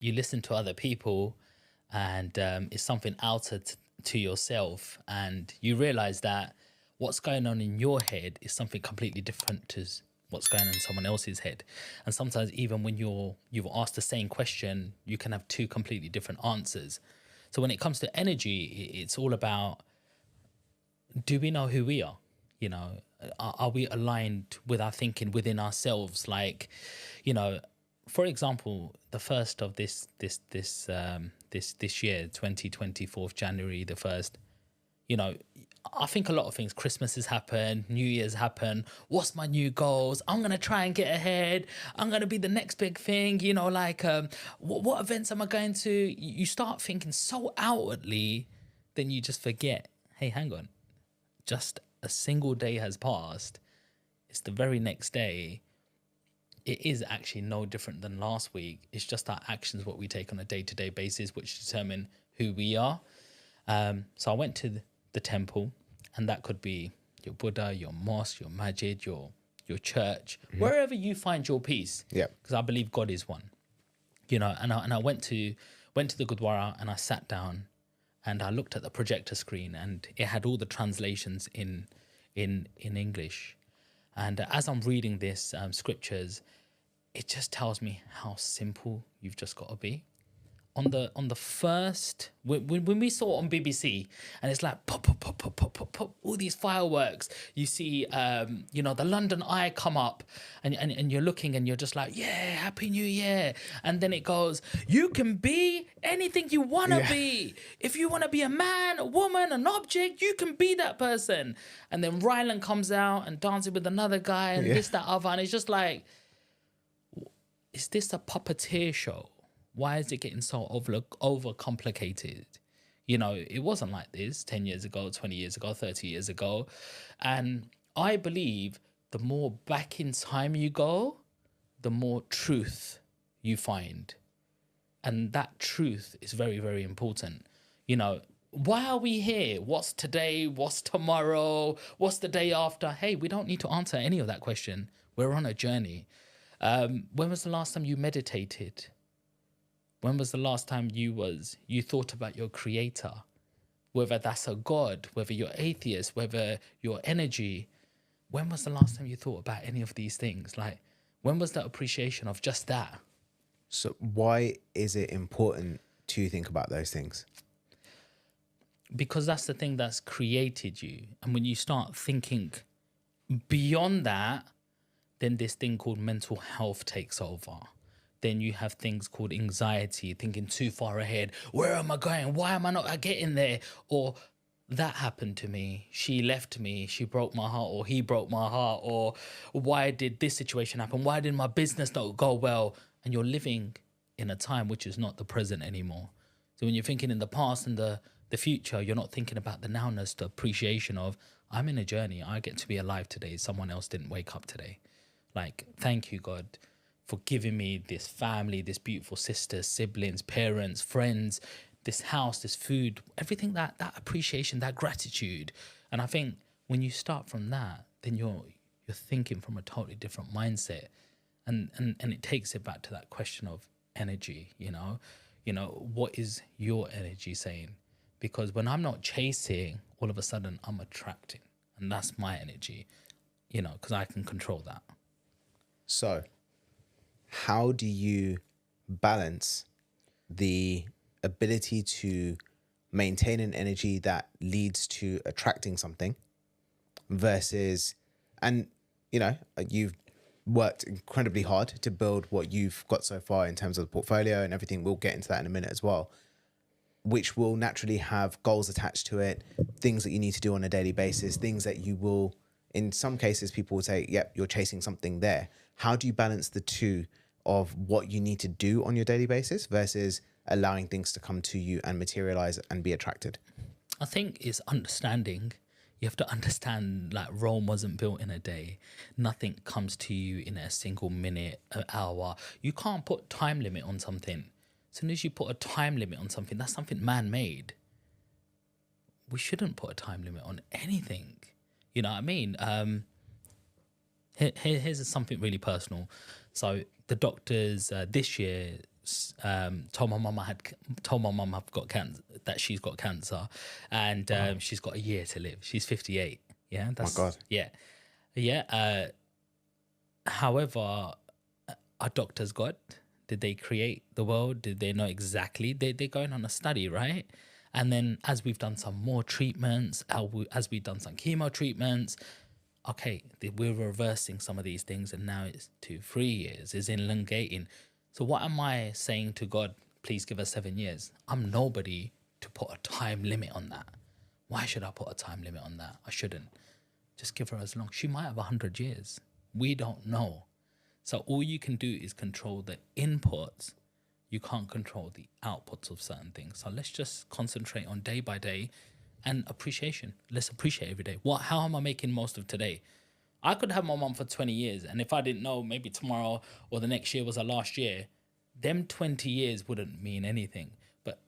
you listen to other people, and it's something outer to yourself, and you realize that what's going on in your head is something completely different to what's going on in someone else's head. And sometimes even when you've asked the same question, you can have two completely different answers. So when it comes to energy, it's all about, do we know who we are? You know, are we aligned with our thinking within ourselves? Like, you know, for example, the first of this year, 2024, January the 1st, you know, I think a lot of things, Christmas has happened, New Year's happened. What's my new goals? I'm going to try and get ahead. I'm going to be the next big thing, you know, like, what events am I going to? You start thinking so outwardly, then you just forget, hey, hang on, just a single day has passed. It's the very next day. It is actually no different than last week. It's just our actions, what we take on a day-to-day basis, which determine who we are. So I went to the temple, and that could be your Buddha, your mosque, your masjid, your church, wherever you find your peace. Yeah. Because I believe God is one. You know, and I went to the Gurdwara, and I sat down, and I looked at the projector screen, and it had all the translations in English. And as I'm reading this scriptures, it just tells me how simple you've just got to be. On the first, when we saw it on BBC, and it's like pop pop pop pop pop pop pop, all these fireworks. You see, you know, the London Eye come up, and you're looking, and you're just like, yeah, Happy New Year. And then it goes, you can be anything you wanna be. If you wanna be a man, a woman, an object, you can be that person. And then Ryland comes out and dancing with another guy, and this, that, other, and it's just like, is this a puppeteer show? Why is it getting so over complicated? You know, it wasn't like this 10 years ago, 20 years ago, 30 years ago. And I believe the more back in time you go, the more truth you find. And that truth is very, very important. You know, why are we here? What's today? What's tomorrow? What's the day after? Hey, we don't need to answer any of that question. We're on a journey. When was the last time you meditated? When was the last time you thought about your creator? Whether that's a God, whether you're atheist, whether you're energy. When was the last time you thought about any of these things? Like, when was that appreciation of just that? So why is it important to think about those things? Because that's the thing that's created you. And when you start thinking beyond that, then this thing called mental health takes over. Then you have things called anxiety, thinking too far ahead. Where am I going? Why am I not getting there? Or that happened to me. She left me. She broke my heart, or he broke my heart. Or why did this situation happen? Why did my business not go well? And you're living in a time which is not the present anymore. So when you're thinking in the past and the future, you're not thinking about the nowness, the appreciation of, I'm in a journey. I get to be alive today. Someone else didn't wake up today. Like, thank you, God, for giving me this family, this beautiful sisters, siblings, parents, friends, this house, this food, everything, that appreciation, that gratitude. And I think when you start from that, then you're thinking from a totally different mindset. And it takes it back to that question of energy, you know, what is your energy saying? Because when I'm not chasing, all of a sudden I'm attracting, and that's my energy, you know, because I can control that. So how do you balance the ability to maintain an energy that leads to attracting something versus, and you know, you've worked incredibly hard to build what you've got so far in terms of the portfolio and everything. We'll get into that in a minute as well, which will naturally have goals attached to it, things that you need to do on a daily basis, things that you will, in some cases, people will say, yep, you're chasing something there. How do you balance the two of what you need to do on your daily basis versus allowing things to come to you and materialize and be attracted? I think it's understanding. You have to understand, like, Rome wasn't built in a day. Nothing comes to you in a single minute, an hour. You can't put time limit on something. As soon as you put a time limit on something, that's something man-made. We shouldn't put a time limit on anything. You know what I mean? Here's something really personal. So the doctors this year told my mum I've got cancer, that she's got cancer, and she's got a year to live. She's 58. Yeah, that's God. yeah. However, are doctors God? Did they create the world? Did they know exactly? They're going on a study, right? And then as we've done some more treatments, as we've done some chemo treatments, okay, we're reversing some of these things, and now it's 2-3 years, is elongating. So what am I saying to God? Please give us 7 years. I'm nobody to put a time limit on that. Why should I put a time limit on that? I shouldn't. Just give her as long. She might have 100 years. We don't know. So all you can do is control the inputs. You can't control the outputs of certain things. So let's just concentrate on day by day and appreciation. Let's appreciate every day. How am I making most of today? I could have my mum for 20 years, and if I didn't know maybe tomorrow or the next year was our last year, them 20 years wouldn't mean anything. But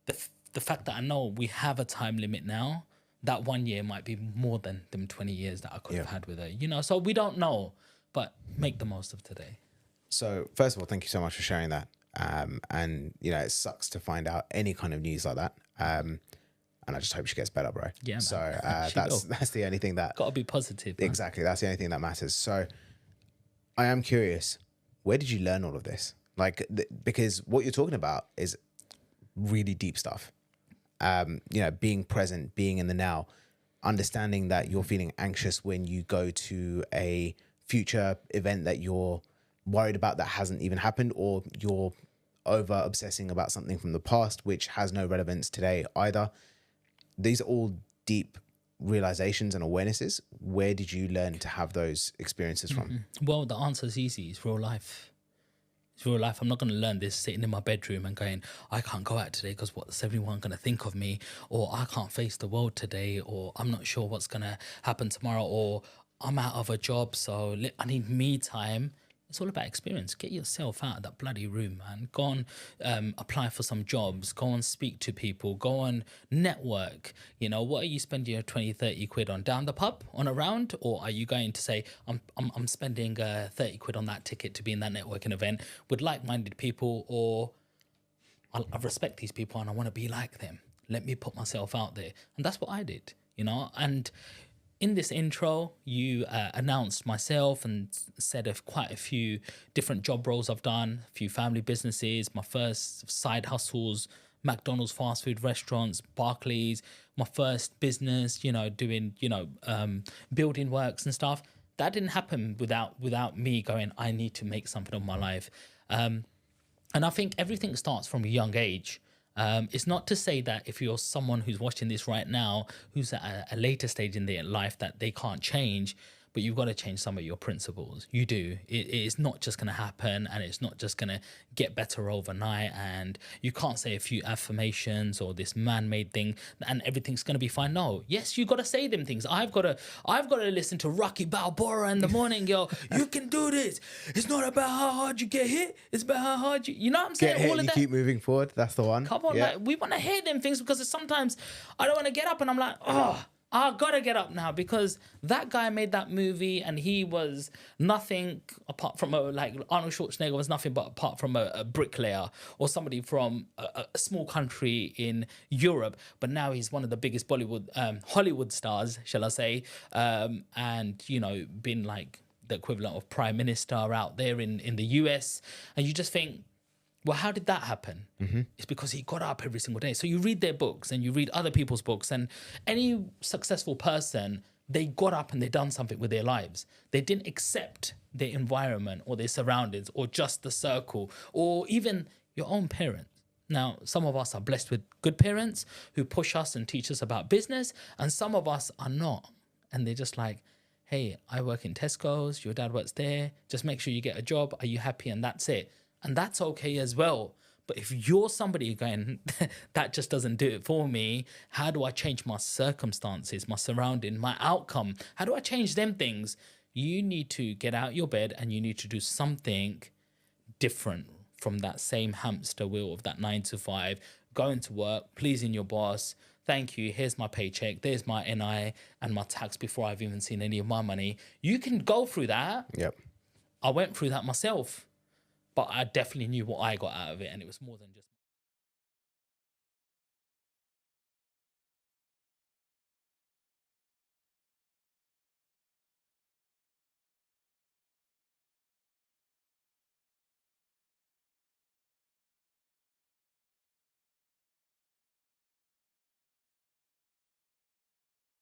the fact that I know we have a time limit now, that 1 year might be more than them 20 years that I could have had with her. You know, so we don't know, but make the most of today. So first of all, thank you so much for sharing that. And you know, it sucks to find out any kind of news like that. And I just hope she gets better, bro. Yeah, man. So She that's the only thing that Got to be positive. Man. exactly, that's the only thing that matters. So I am curious, where did you learn all of this? Like, because what you're talking about is really deep stuff. You know, being present, being in the now, understanding that you're feeling anxious when you go to a future event that you're worried about that hasn't even happened, or you're over obsessing about something from the past which has no relevance today either. These are all deep realizations and awarenesses. Where did you learn to have those experiences from? Well, the answer is easy. It's real life. It's real life. I'm not going to learn this sitting in my bedroom and going, I can't go out today because what's everyone going to think of me? Or I can't face the world today, or I'm not sure what's going to happen tomorrow, or I'm out of a job, so I need me time. It's all about experience. Get yourself out of that bloody room, man. Go on, apply for some jobs. Go on, speak to people. Go on, network. You know, what are you spending your 20, 30 quid on? Down the pub on a round? Or are you going to say, I'm spending 30 quid on that ticket to be in that networking event with like-minded people, or I respect these people and I want to be like them. Let me put myself out there. And that's what I did, you know. And in this intro, you announced myself and said of quite a few different job roles I've done, a few family businesses, my first side hustles, McDonald's fast food restaurants, Barclays, my first business, you know, doing, you know, building works and stuff. That didn't happen without me going, I need to make something of my life. And I think everything starts from a young age. It's not to say that if you're someone who's watching this right now, who's at a later stage in their life, that they can't change, but you've got to change some of your principles. You do. It's not just going to happen, and it's not just going to get better overnight, and you can't say a few affirmations or this man-made thing and everything's going to be fine. No. Yes, you got to say them things. I've got to listen to Rocky Balboa in the morning, yo. You can do this. It's not about how hard you get hit. It's about how hard you know what I'm saying? Get hit, all of you that. keep moving forward. That's the one. Come on, like, we want to hear them things, because sometimes I don't want to get up and I'm like, oh, I gotta get up now, because that guy made that movie and he was nothing apart from like Arnold Schwarzenegger was nothing but apart from a bricklayer or somebody from a small country in Europe, but now he's one of the biggest Hollywood stars, shall I say, and you know, been like the equivalent of prime minister out there in the US, and you just think, well, how did that happen? It's because he got up every single day. So you read their books and you read other people's books, and any successful person, they got up and they done something with their lives. They didn't accept their environment or their surroundings or just the circle or even your own parents. Now, some of us are blessed with good parents who push us and teach us about business, and some of us are not. And they're just like, hey, I work in Tesco's, your dad works there, just make sure you get a job. Are you happy? And that's it. And that's okay as well. But if you're somebody going, that just doesn't do it for me, how do I change my circumstances, my surrounding, my outcome? How do I change them things? You need to get out your bed and you need to do something different from that same hamster wheel of that 9 to 5, going to work, pleasing your boss. Thank you. Here's my paycheck. There's my NI and my tax before I've even seen any of my money. You can go through that. Yep. I went through that myself. but I definitely knew what I got out of it, and it was more than just